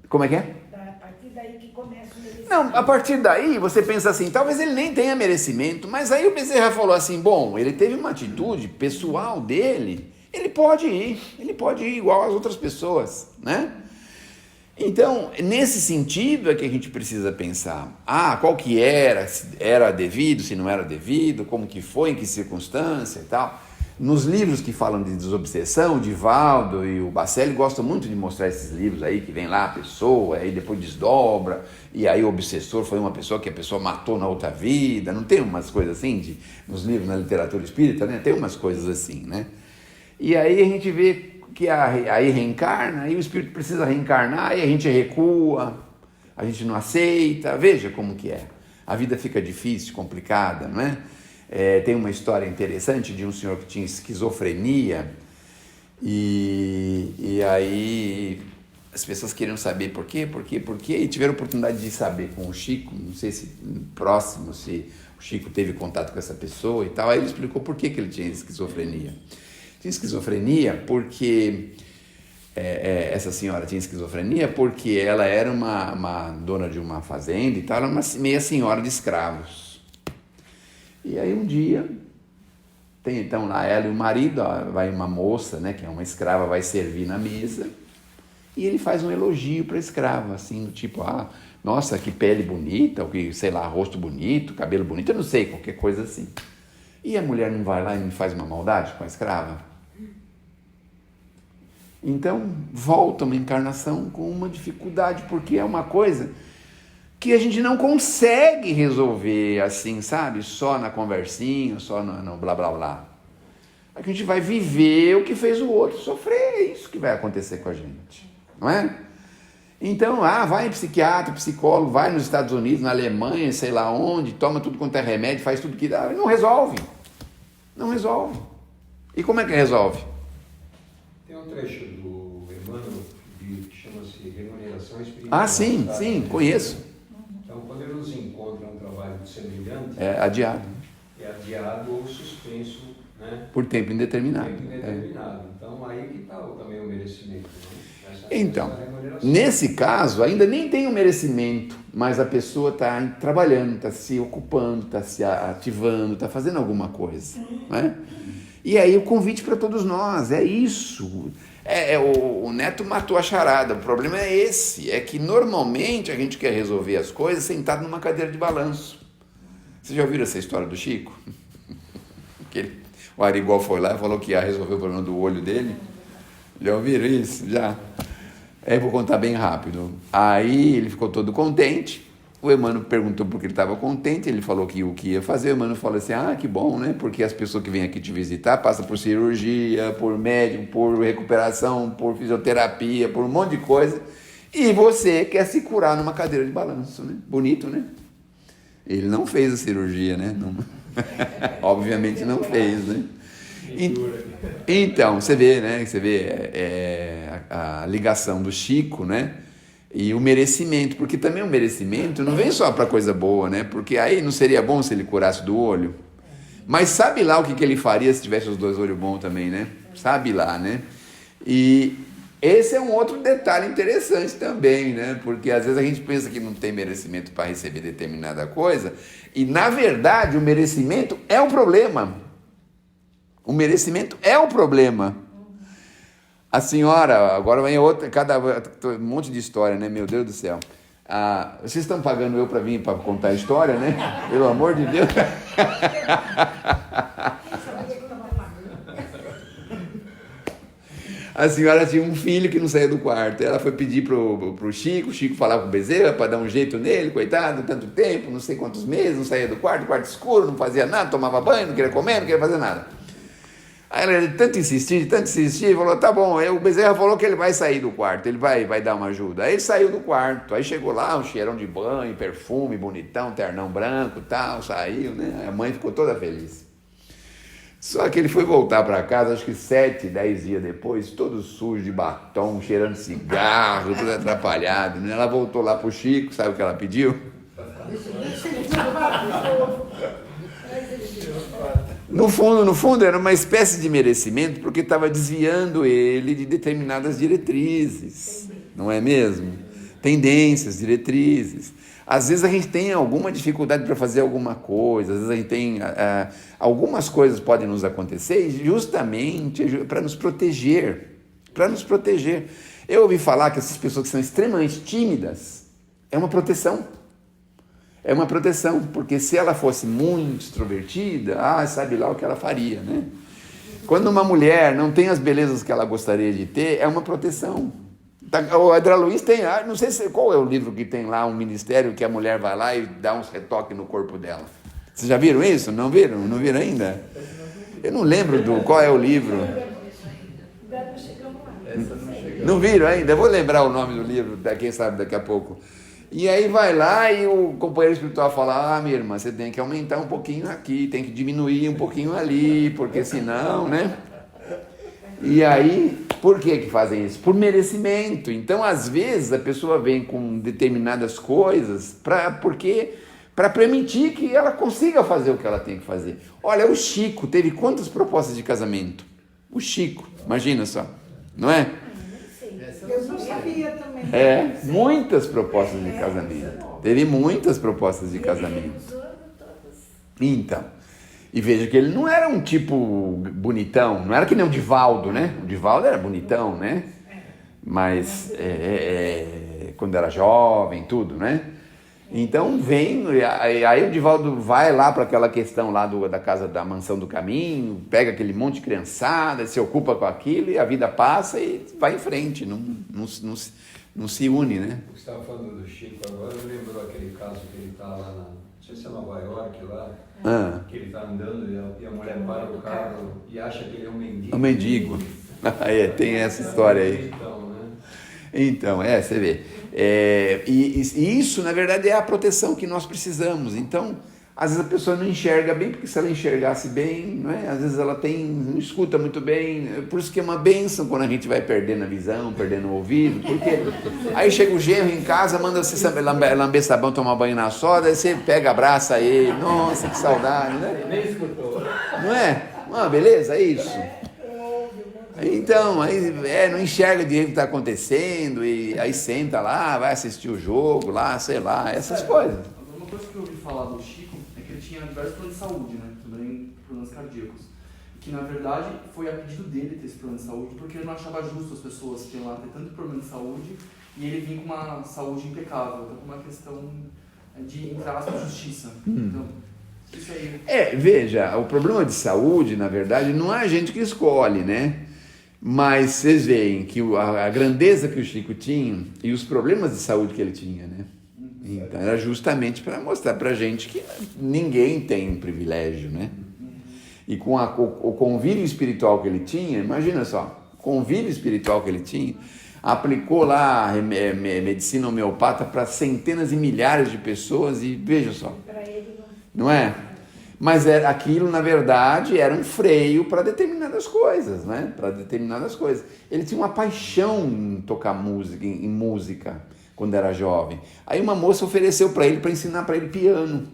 como é que é? A partir daí que começa o merecimento. Não, a partir daí você pensa assim, talvez ele nem tenha merecimento, mas aí o Bezerra falou assim, bom, ele teve uma atitude pessoal dele, ele pode ir igual às outras pessoas, né? Então, nesse sentido é que a gente precisa pensar, qual que era, se era devido, se não era devido, como que foi, em que circunstância e tal. Nos livros que falam de desobsessão, o Divaldo e o Bacelli gostam muito de mostrar esses livros aí, que vem lá a pessoa, aí depois desdobra, e aí o obsessor foi uma pessoa que a pessoa matou na outra vida, não tem umas coisas assim, nos livros, na literatura espírita, né? Tem umas coisas assim, né? E aí a gente vê que aí reencarna, aí o espírito precisa reencarnar, e a gente recua, a gente não aceita, veja como que é. A vida fica difícil, complicada, não é? Tem uma história interessante de um senhor que tinha esquizofrenia, e aí as pessoas queriam saber por quê, e tiveram a oportunidade de saber com o Chico, não sei se próximo, se o Chico teve contato com essa pessoa e tal, aí ele explicou por que ele tinha esquizofrenia. Tinha esquizofrenia porque essa senhora tinha esquizofrenia porque ela era uma dona de uma fazenda e tal, era uma meia senhora de escravos. E aí um dia, tem então lá ela e o marido, vai uma moça, né, que é uma escrava, vai servir na mesa, e ele faz um elogio para a escrava, assim, do tipo, nossa, que pele bonita, ou que, sei lá, rosto bonito, cabelo bonito, eu não sei, qualquer coisa assim. E a mulher não vai lá e não faz uma maldade com a escrava? Então, volta uma encarnação com uma dificuldade, porque é uma coisa que a gente não consegue resolver assim, sabe? Só na conversinha, só no blá blá blá. A gente vai viver o que fez o outro sofrer, é isso que vai acontecer com a gente, não é? Então, vai em psiquiatra, psicólogo, vai nos Estados Unidos, na Alemanha, sei lá onde, toma tudo quanto é remédio, faz tudo que dá, não resolve. Não resolve. E como é que resolve? Tem um trecho do Emmanuel que chama-se Remuneração Espiritual. Ah, sim, conheço. Então, quando ele nos encontra um trabalho semelhante, É adiado. é adiado ou suspenso, né? Por tempo indeterminado. Tempo indeterminado. Então, aí que está também o merecimento, né? Então, nesse caso, ainda nem tem o merecimento, mas a pessoa está trabalhando, está se ocupando, está se ativando, está fazendo alguma coisa, né? E aí o convite para todos nós, é isso. O Neto matou a charada, o problema é esse, é que normalmente a gente quer resolver as coisas sentado numa cadeira de balanço. Vocês já ouviram essa história do Chico? O Arigó foi lá e falou que ia resolver o problema do olho dele. Já ouviram isso? Já. Eu vou contar bem rápido. Aí ele ficou todo contente. O Emmanuel perguntou por que ele estava contente. Ele falou que o que ia fazer. O Emmanuel falou assim: que bom, né? Porque as pessoas que vêm aqui te visitar passam por cirurgia, por médico, por recuperação, por fisioterapia, por um monte de coisa. E você quer se curar numa cadeira de balanço, né? Bonito, né? Ele não fez a cirurgia, né? Não... Obviamente não fez, né? Então, você vê, né? A ligação do Chico, né? E o merecimento, porque também o merecimento não vem só para coisa boa, né? Porque aí não seria bom se ele curasse do olho. Mas sabe lá o que ele faria se tivesse os dois olhos bons também, né? Sabe lá, né? E esse é um outro detalhe interessante também, né? Porque às vezes a gente pensa que não tem merecimento para receber determinada coisa, e na verdade o merecimento é o problema. O merecimento é o problema. A senhora, agora vem outra, um monte de história, né? Meu Deus do céu. Vocês estão pagando eu para vir para contar a história, né? Pelo amor de Deus. A senhora tinha um filho que não saía do quarto. Ela foi pedir pro Chico, o Chico falava com o Bezerra para dar um jeito nele, coitado, tanto tempo, não sei quantos meses, não saía do quarto escuro, não fazia nada, tomava banho, não queria comer, não queria fazer nada. Aí ele tanto insistir, falou, tá bom. Aí o Bezerra falou que ele vai sair do quarto, ele vai dar uma ajuda. Aí ele saiu do quarto, aí chegou lá, um cheirão de banho, perfume, bonitão, ternão branco, tal, saiu, né? A mãe ficou toda feliz. Só que ele foi voltar para casa, acho que 7, 10 dias depois, todo sujo de batom, cheirando cigarro, tudo atrapalhado, né? Ela voltou lá pro Chico, sabe o que ela pediu? No fundo, era uma espécie de merecimento, porque estava desviando ele de determinadas diretrizes, não é mesmo? Tendências, diretrizes. Às vezes a gente tem alguma dificuldade para fazer alguma coisa, às vezes a gente tem... algumas coisas podem nos acontecer justamente para nos proteger, Eu ouvi falar que essas pessoas que são extremamente tímidas, é uma proteção. É uma proteção, porque se ela fosse muito extrovertida, sabe lá o que ela faria, né? Quando uma mulher não tem as belezas que ela gostaria de ter, é uma proteção. O André Luiz tem, não sei qual é o livro que tem lá, um ministério que a mulher vai lá e dá uns retoques no corpo dela. Vocês já viram isso? Não viram? Não viram ainda? Eu não lembro qual é o livro. Não viram ainda? Eu vou lembrar o nome do livro, quem sabe daqui a pouco. E aí vai lá e o companheiro espiritual fala, minha irmã, você tem que aumentar um pouquinho aqui, tem que diminuir um pouquinho ali, porque senão, né? E aí, por que fazem isso? Por merecimento. Então, às vezes, a pessoa vem com determinadas coisas para permitir que ela consiga fazer o que ela tem que fazer. Olha, o Chico teve quantas propostas de casamento? O Chico, imagina só, não é? Eu não sabia também. Muitas propostas de casamento. Teve muitas propostas de casamento. Então, e veja que ele não era um tipo bonitão, não era que nem o Divaldo, né? O Divaldo era bonitão, né? Mas quando era jovem, tudo, né? Então aí o Divaldo vai lá para aquela questão lá da casa da Mansão do Caminho, pega aquele monte de criançada, se ocupa com aquilo e a vida passa e vai em frente, não se une, né? Você estava falando do Chico agora, eu lembrou aquele caso que ele está lá não sei se é Nova York lá, que ele está andando e a mulher para o carro e acha que ele é um mendigo. Um mendigo. Tem essa história aí. Então, você vê. E isso, na verdade, é a proteção que nós precisamos. Então, às vezes a pessoa não enxerga bem, porque se ela enxergasse bem, não é? Às vezes ela não escuta muito bem. Por isso que é uma bênção quando a gente vai perdendo a visão, perdendo o ouvido. Porque aí chega o genro em casa, manda você lamber sabão, tomar banho na soda, aí você pega, abraça ele. Nossa, que saudade, né? Nem escutou. Não é? Beleza, é isso. Então, aí não enxerga direito o que está acontecendo, e aí senta lá, vai assistir o jogo lá, sei lá, essas coisas. Uma coisa que eu ouvi falar do Chico é que ele tinha diversos planos de saúde, né? Também problemas cardíacos. Que na verdade foi a pedido dele ter esse problema de saúde, porque ele não achava justo as pessoas que iam lá ter tanto problema de saúde e ele vinha com uma saúde impecável, então com uma questão de, entre aspas, justiça. Então, isso aí. Veja, o problema de saúde, na verdade, não é a gente que escolhe, né? Mas vocês veem que a grandeza que o Chico tinha e os problemas de saúde que ele tinha, né? Então era justamente para mostrar para a gente que ninguém tem privilégio, né? E com o convívio espiritual que ele tinha, imagina só, o convívio espiritual que ele tinha, aplicou lá medicina homeopata para centenas e milhares de pessoas e veja só, não é? Mas aquilo, na verdade, era um freio para determinadas coisas, né? Para determinadas coisas. Ele tinha uma paixão em tocar música, em música, quando era jovem. Aí uma moça ofereceu para ele, para ensinar para ele piano.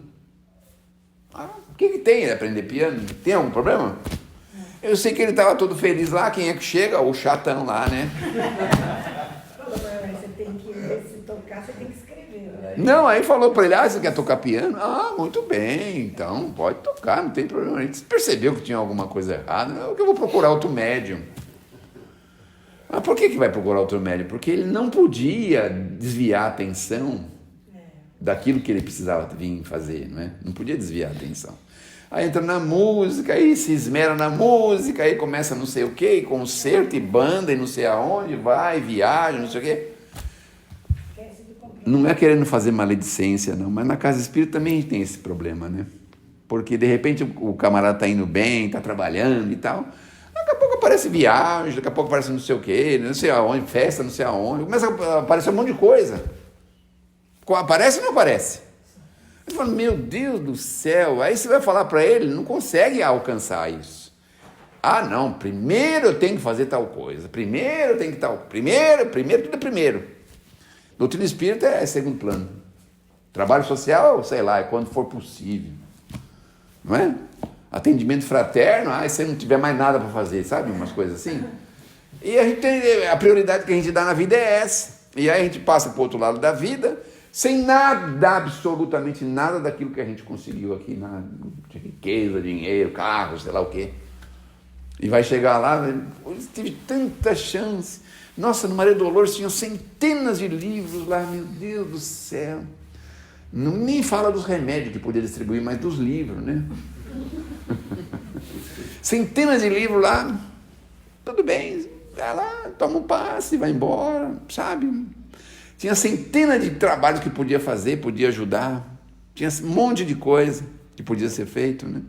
O que tem ele aprender piano? Tem algum problema? Eu sei que ele estava todo feliz lá, quem é que chega? O chatão lá, né? Você tem que, se tocar, você tem que escrever. Não, aí falou para ele, você quer tocar piano? Muito bem, então pode tocar, não tem problema. A gente percebeu que tinha alguma coisa errada, eu vou procurar outro médium. Por que vai procurar outro médium? Porque ele não podia desviar a atenção daquilo que ele precisava vir fazer, não é? Não podia desviar a atenção. Aí entra na música, aí se esmera na música, aí começa não sei o que, concerto e banda e não sei aonde, vai, viaja, não sei o que. Não é querendo fazer maledicência, não, mas na casa espírita também a gente tem esse problema, né? Porque de repente o camarada está indo bem, está trabalhando e tal, daqui a pouco aparece viagem, daqui a pouco aparece não sei o que, não sei aonde, festa, não sei aonde, começa a aparecer um monte de coisa. Aparece ou não aparece? Ele fala, meu Deus do céu, aí você vai falar para ele, não consegue alcançar isso. Não, primeiro eu tenho que fazer tal coisa, primeiro tudo é primeiro. Doutrina espírita é segundo plano. Trabalho social, sei lá, é quando for possível. Não é? Atendimento fraterno, se não tiver mais nada para fazer, sabe? Umas coisas assim. E a prioridade que a gente dá na vida é essa. E aí a gente passa para o outro lado da vida, sem nada, absolutamente nada daquilo que a gente conseguiu aqui, de riqueza, dinheiro, carro, sei lá o quê. E vai chegar lá, tive tanta chance. Nossa, no Maria Dolores tinham centenas de livros lá, meu Deus do céu. Nem fala dos remédios que podia distribuir, mas dos livros, né? Centenas de livros lá, tudo bem, vai lá, toma um passe, vai embora, sabe? Tinha centenas de trabalhos que podia fazer, podia ajudar, tinha um monte de coisa que podia ser feito, né?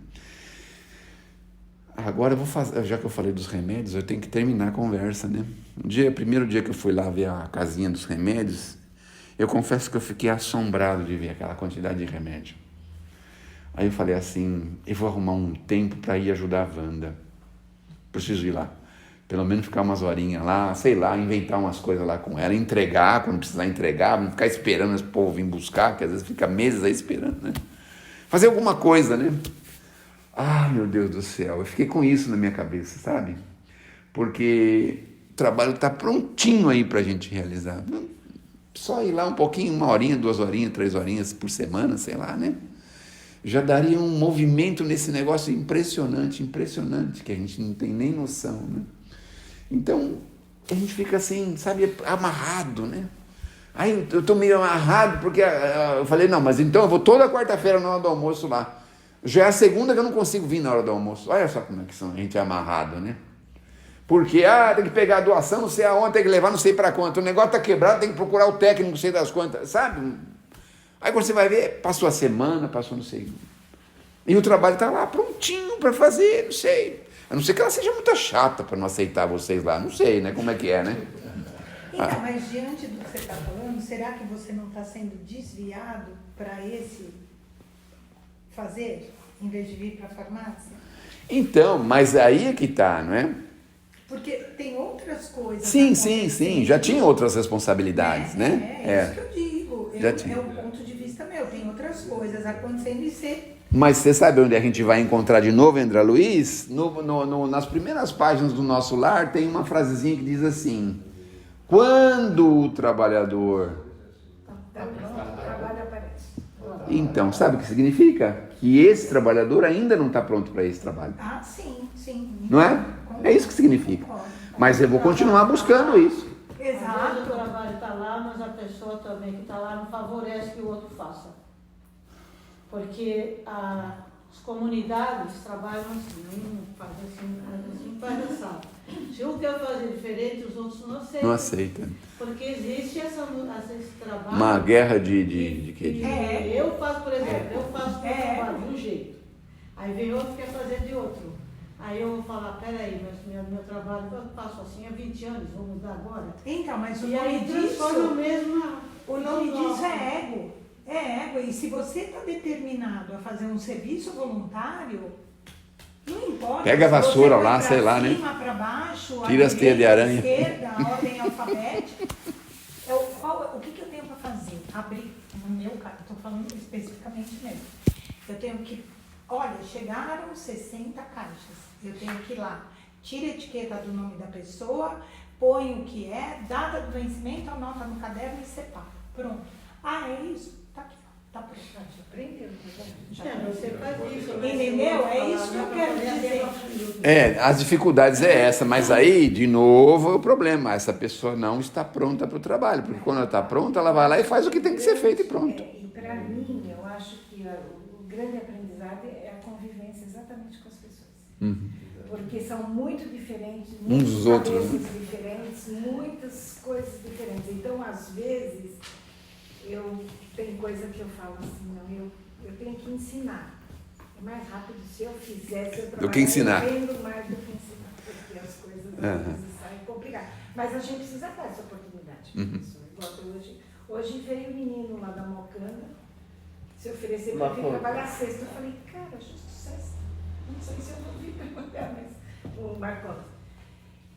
Agora eu vou fazer, já que eu falei dos remédios, eu tenho que terminar a conversa, né? Primeiro dia que eu fui lá ver a casinha dos remédios, eu confesso que eu fiquei assombrado de ver aquela quantidade de remédio. Aí eu falei assim, eu vou arrumar um tempo para ir ajudar a Wanda. Preciso ir lá. Pelo menos ficar umas horinhas lá, sei lá, inventar umas coisas lá com ela, entregar, quando precisar entregar, não ficar esperando esse povo vir buscar, que às vezes fica meses aí esperando, né? Fazer alguma coisa, né? Meu Deus do céu, eu fiquei com isso na minha cabeça, sabe? Porque o trabalho está prontinho aí para a gente realizar. Só ir lá um pouquinho, 1 horinha, 2 horinhas, 3 horinhas por semana, sei lá, né? Já daria um movimento nesse negócio impressionante, que a gente não tem nem noção, né? Então, a gente fica assim, sabe, amarrado, né? Aí eu estou meio amarrado, porque eu falei, não, mas então eu vou toda quarta-feira na hora do almoço lá. Já é a segunda que eu não consigo vir na hora do almoço. Olha só como é que a gente é amarrado, né? Porque, tem que pegar a doação, não sei aonde, tem que levar não sei para quanto. O negócio tá quebrado, tem que procurar o técnico, não sei das quantas, sabe? Aí quando você vai ver, passou a semana, passou não sei. E o trabalho tá lá prontinho para fazer, não sei. A não ser que ela seja muito chata para não aceitar vocês lá. Não sei, né? Como é que é, né? Então, mas diante do que você está falando, será que você não está sendo desviado para esse fazer, em vez de vir para a farmácia? Então, mas aí é que tá, não é? Porque tem outras coisas. Sim. Já tinha outras responsabilidades, né? É isso que eu digo. Já tinha. É um ponto de vista meu. Tem outras coisas acontecendo e ser. Mas você sabe onde a gente vai encontrar de novo, André Luiz? Nas primeiras páginas do Nosso Lar tem uma frasezinha que diz assim: quando o trabalhador... O trabalho aparece. Então, sabe o que significa? Que esse trabalhador ainda não está pronto para esse trabalho. Ah, sim. Não é? É isso que significa. Mas eu vou continuar buscando isso. Às vezes o Exato. trabalho está lá, mas a pessoa também que está lá não favorece que o outro faça. Porque as comunidades trabalham assim, um faz assim, faz assim. Se um quer fazer diferente, os outros não aceitam. Não aceita. Porque existe esse trabalho. Uma guerra de quê? Eu faço, por exemplo, eu faço meu trabalho de um jeito. Aí vem outro que quer fazer de outro. Aí eu vou falar, peraí, mas meu trabalho eu faço assim há 20 anos, vou mudar agora? Então, mas o E nome aí transforma disso... mesmo O nome disso é ego. É ego. E se você está determinado a fazer um serviço voluntário, não importa. Pega a se você vassoura vai lá, pra sei lá, né? cima, para baixo, Tira as teias de aranha. esquerda, a ordem alfabética. O que eu tenho para fazer? Abrir, no meu caso, estou falando especificamente mesmo. Eu tenho que, olha, chegaram 60 caixas. Eu tenho que ir lá, tira a etiqueta do nome da pessoa, põe o que é, data do vencimento, anota no caderno e separa. Pronto. É isso? Tá aqui, ó. Tá pronto. Já aprendeu, você faz isso. Entendeu? É isso que eu quero dizer. As dificuldades é essa, mas aí, de novo, é o problema. Essa pessoa não está pronta para o trabalho, porque quando ela está pronta, ela vai lá e faz o que tem que ser feito e pronto. E para mim, eu acho que o grande aprendizado é a convivência exatamente com as pessoas. Porque são muito diferentes, Uns dos outros, né? diferentes, muitas coisas diferentes. Então, às vezes, tem coisa que eu falo assim, não, eu tenho que ensinar. É mais rápido se eu fizesse, eu do que ensinar. Eu aprendo mais do que ensinar, porque as coisas às vezes saem complicadas. Mas a gente precisa dar essa oportunidade para a pessoa. Igual hoje veio o menino lá da Mocana se oferecer para vir trabalhar sexta. Eu falei, cara, justo sexta. Não sei se eu vou vir trabalhar, mas o Marcos.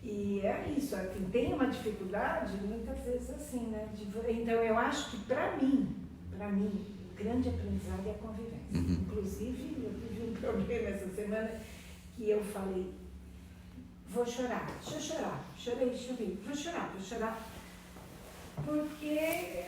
E é isso, quem tem uma dificuldade, muitas vezes assim, né? Então eu acho que para mim, o grande aprendizado é a convivência. Inclusive, eu tive um problema essa semana que eu falei, vou chorar, deixa eu chorar, chorei, vou chorar, porque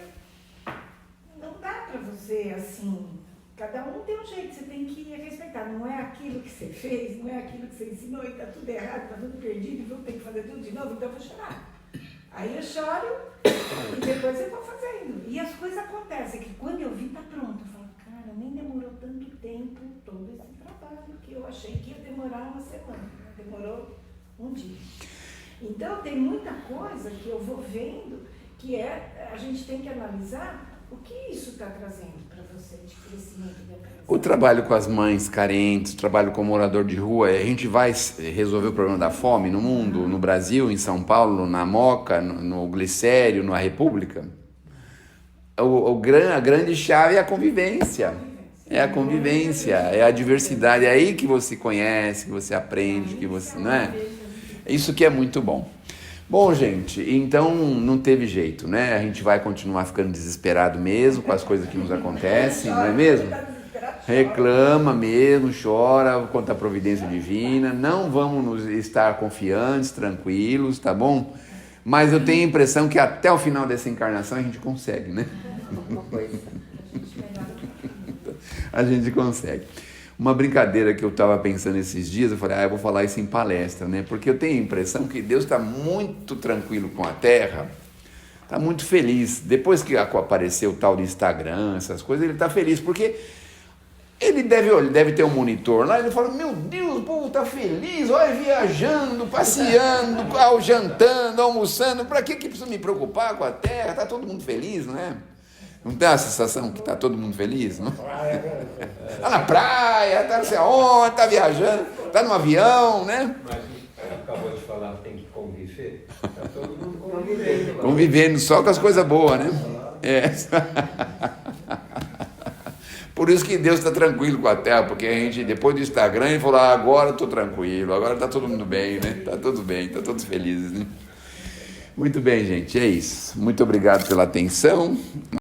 não dá para você assim. Cada um tem um jeito, você tem que respeitar. Não é aquilo que você fez, não é aquilo que você ensinou e está tudo errado, está tudo perdido, e vou ter que fazer tudo de novo, então eu vou chorar. Aí eu choro e depois eu vou fazendo. E as coisas acontecem, que quando eu vi está pronto. Eu falo, cara, nem demorou tanto tempo todo esse trabalho, que eu achei que ia demorar uma semana. Demorou um dia. Então tem muita coisa que eu vou vendo que a gente tem que analisar o que isso está trazendo para você de crescimento e de aprendizagem? O trabalho com as mães carentes, o trabalho com morador de rua, a gente vai resolver o problema da fome no mundo, no Brasil, em São Paulo, na Moca, no Glicério, na República? A grande chave é a convivência. É a convivência, é a diversidade. É aí que você conhece, que você aprende, que você, não é? Isso que é muito bom. Bom, gente, então não teve jeito, né? A gente vai continuar ficando desesperado mesmo com as coisas que nos acontecem, não é mesmo? Reclama mesmo, chora contra a providência divina. Não vamos estar confiantes, tranquilos, tá bom? Mas eu tenho a impressão que até o final dessa encarnação a gente consegue, né? A gente consegue. Uma brincadeira que eu estava pensando esses dias, eu falei, eu vou falar isso em palestra, né? Porque eu tenho a impressão que Deus está muito tranquilo com a Terra, está muito feliz. Depois que apareceu o tal de Instagram, essas coisas, ele está feliz, porque Ele deve ter um monitor lá, ele fala, meu Deus, o povo tá feliz, olha, viajando, passeando, jantando, almoçando, para que preciso me preocupar com a Terra? Tá todo mundo feliz, não é? Não tem a sensação que tá todo mundo feliz, não? Tá na praia, tá não sei aonde, tá viajando, tá no avião, né? Mas acabou de falar que tem que conviver, tá todo mundo convivendo. Convivendo só com as coisas boas, né? É. Por isso que Deus está tranquilo com a Terra, porque a gente, depois do Instagram, ele falou, agora estou tranquilo, agora está todo mundo bem, né? Está tudo bem, está todos felizes, né? Muito bem, gente, é isso. Muito obrigado pela atenção.